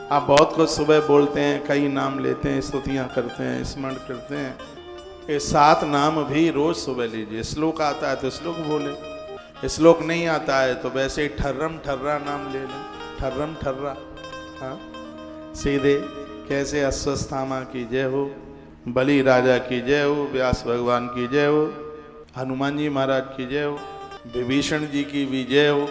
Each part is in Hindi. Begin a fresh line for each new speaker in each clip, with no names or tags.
आप बहुत कुछ सुबह बोलते हैं, कई नाम लेते हैं, स्तुतियाँ करते हैं, स्मरण करते हैं। ये 7 नाम भी रोज सुबह लीजिए। श्लोक आता है तो श्लोक बोले, श्लोक नहीं आता है तो वैसे ही ठर्रम ठर्रा नाम ले लें। ठर्रम ठर्रा, हाँ सीधे कैसे अश्वस्थामा की जय हो, बलि राजा की जय हो, व्यास भगवान की जय हो, हनुमान जी महाराज की जय हो, विभीषण जी की भी जय हो,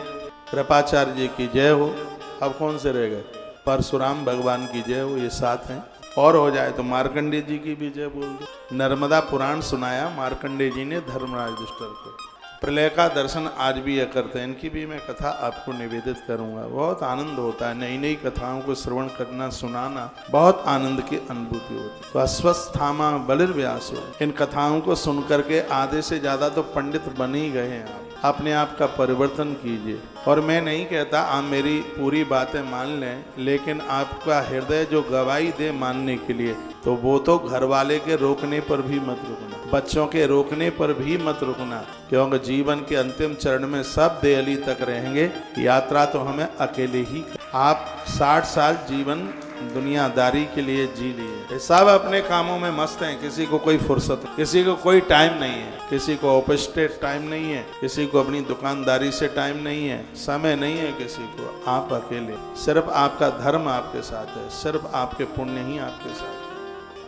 कृपाचार्य जी की जय हो। अब कौन से रह गए? परशुराम भगवान की जय हो। ये 7 हैं। और हो जाए तो मार्कंडेय जी की भी जय बोल दो। नर्मदा पुराण सुनाया मार्कंडेय जी ने धर्मराज दुष्टर को। प्रलय का दर्शन आज भी यह करते हैं। इनकी भी मैं कथा आपको निवेदित करूंगा। बहुत आनंद होता है, नई नई कथाओं को श्रवण करना, सुनाना, बहुत आनंद की अनुभूति होती है। तो अश्वस्थामा बलिर्व्यासो, इन कथाओं को सुन करके आधे से ज्यादा तो पंडित बन ही गए हैं। आप अपने आप का परिवर्तन कीजिए। और मैं नहीं कहता आप मेरी पूरी बातें मान लें, लेकिन आपका हृदय जो गवाही दे मानने के लिए, तो वो तो घर वाले के रोकने पर भी मत रुकना, बच्चों के रोकने पर भी मत रुकना, क्योंकि जीवन के अंतिम चरण में सब देहली तक रहेंगे। यात्रा तो हमें अकेले ही। आप 60 साल जीवन दुनियादारी के लिए जी लिए, सब अपने कामों में मस्त हैं। किसी को कोई फुर्सत, किसी को कोई टाइम नहीं है, किसी को ऑफिस से टाइम नहीं है, किसी को अपनी दुकानदारी से टाइम नहीं है, समय नहीं है किसी को। आप अकेले, सिर्फ आपका धर्म आपके साथ है, सिर्फ आपके पुण्य ही आपके साथ है।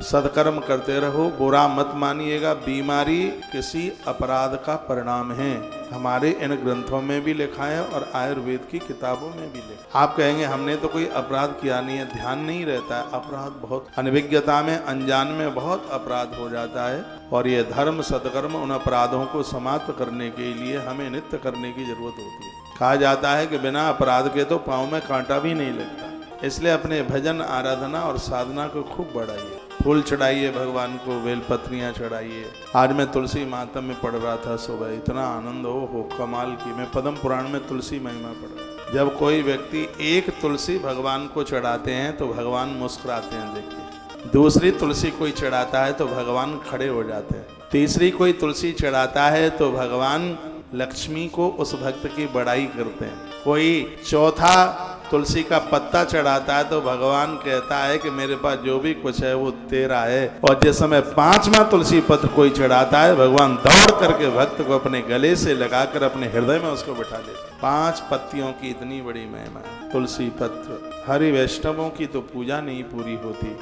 सदकर्म करते रहो, बुरा मत मानिएगा। बीमारी किसी अपराध का परिणाम है, हमारे इन ग्रंथों में भी लिखा है और आयुर्वेद की किताबों में भी लिखा। आप कहेंगे हमने तो कोई अपराध किया नहीं है, ध्यान नहीं रहता है। अपराध बहुत, अनभिज्ञता में, अनजान में बहुत अपराध हो जाता है। और ये धर्म सदकर्म उन अपराधों को समाप्त करने के लिए हमें नित्य करने की जरूरत होती है। कहा जाता है कि बिना अपराध के तो पाँव में कांटा भी नहीं लगता। इसलिए अपने भजन, आराधना और साधना को खूब बढ़ाइए। फूल चढ़ाइए भगवान को, बेलपत्रियाँ चढ़ाइए। आज मैं तुलसी मातम में पढ़ रहा था सुबह, इतना आनंद हो कमाल की। मैं पद्म पुराण में तुलसी महिमा पढ़ रहा। जब कोई व्यक्ति एक तुलसी भगवान को चढ़ाते हैं तो भगवान मुस्कुराते हैं, देखिए। दूसरी तुलसी कोई चढ़ाता है तो भगवान खड़े हो जाते हैं। तीसरी कोई तुलसी चढ़ाता है तो भगवान लक्ष्मी को, उस भक्त की बड़ाई करते हैं। कोई चौथा तुलसी का पत्ता चढ़ाता है तो भगवान कहता है कि मेरे पास जो भी कुछ है वो तेरा है। और जिस समय 5वां तुलसी पत्र कोई चढ़ाता है, भगवान दौड़ करके भक्त को अपने गले से लगाकर अपने हृदय में उसको बिठा लेते। 5 पत्तियों की इतनी बड़ी महिमा है। तुलसी पत्र, हरि वैष्णवों की तो पूजा नहीं पूरी होती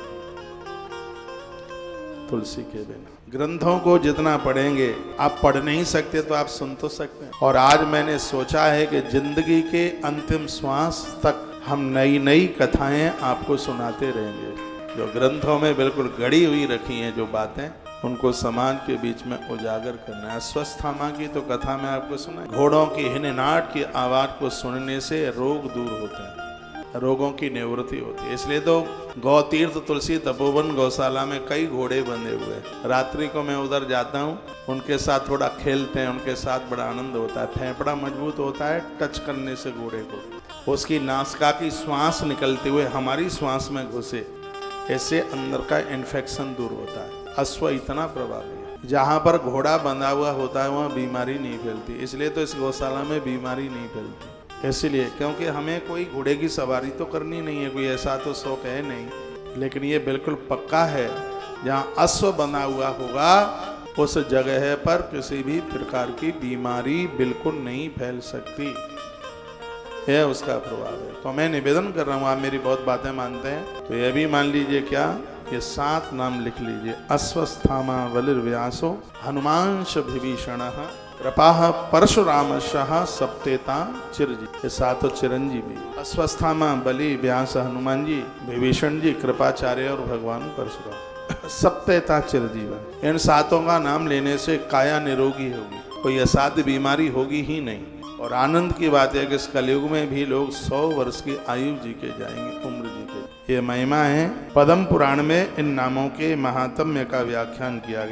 तुलसी के बिना। ग्रंथों को जितना पढ़ेंगे, आप पढ़ नहीं सकते तो आप सुन तो सकते हैं। और आज मैंने सोचा है कि जिंदगी के अंतिम श्वास तक हम नई नई कथाएं आपको सुनाते रहेंगे। जो ग्रंथों में बिल्कुल गड़ी हुई रखी हैं जो बातें, उनको समाज के बीच में उजागर करना है। अश्वस्थामा की तो कथा में आपको सुना, घोड़ों की हिननाट की आवाज को सुनने से रोग दूर होते हैं, रोगों की निवृत्ति होती है। इसलिए तो गौ तीर्थ तुलसी तपोवन गौशाला में कई घोड़े बंधे हुए हैं। रात्रि को मैं उधर जाता हूँ, उनके साथ थोड़ा खेलते हैं, उनके साथ बड़ा आनंद होता है। फेफड़ा मजबूत होता है टच करने से घोड़े को। उसकी नासिका की श्वास निकलते हुए हमारी श्वास में घुसे, ऐसे अंदर का इन्फेक्शन दूर होता है। अश्व इतना प्रभावी है, जहाँ पर घोड़ा बंधा हुआ होता है वहाँ बीमारी नहीं फैलती। इसलिए तो इस गौशाला में बीमारी नहीं फैलती, इसलिए क्योंकि हमें कोई घोड़े की सवारी तो करनी नहीं है, कोई ऐसा तो शौक है नहीं। लेकिन ये बिल्कुल पक्का है, जहाँ अश्व बना हुआ होगा उस जगह पर किसी भी प्रकार की बीमारी बिल्कुल नहीं फैल सकती। यह उसका प्रभाव है। तो मैं निवेदन कर रहा हूँ, आप मेरी बहुत बातें मानते हैं तो यह भी मान लीजिए। क्या ये 7 नाम लिख लीजिए। अश्वस्थामा बलिर्व्यासो, हनुमांश विभीषण, कृपा परशुरामशः, सप्तेता चिरंजीवी। ये 7 चिरंजीवी। अश्वस्थामा, बलि, व्यास, हनुमान जी, विभीषण जी, कृपाचार्य और भगवान परशुराम। सप्तेता चिरंजीवन। इन 7 का नाम लेने से काया निरोगी होगी, कोई असाध्य बीमारी होगी ही नहीं। और आनंद की बात है कि इस कलयुग में भी लोग 100 वर्ष की आयु जी के जाएंगे, उम्र जी के। ये महिमा है। पद्म पुराण में इन नामों के महात्म्य का व्याख्यान किया गया।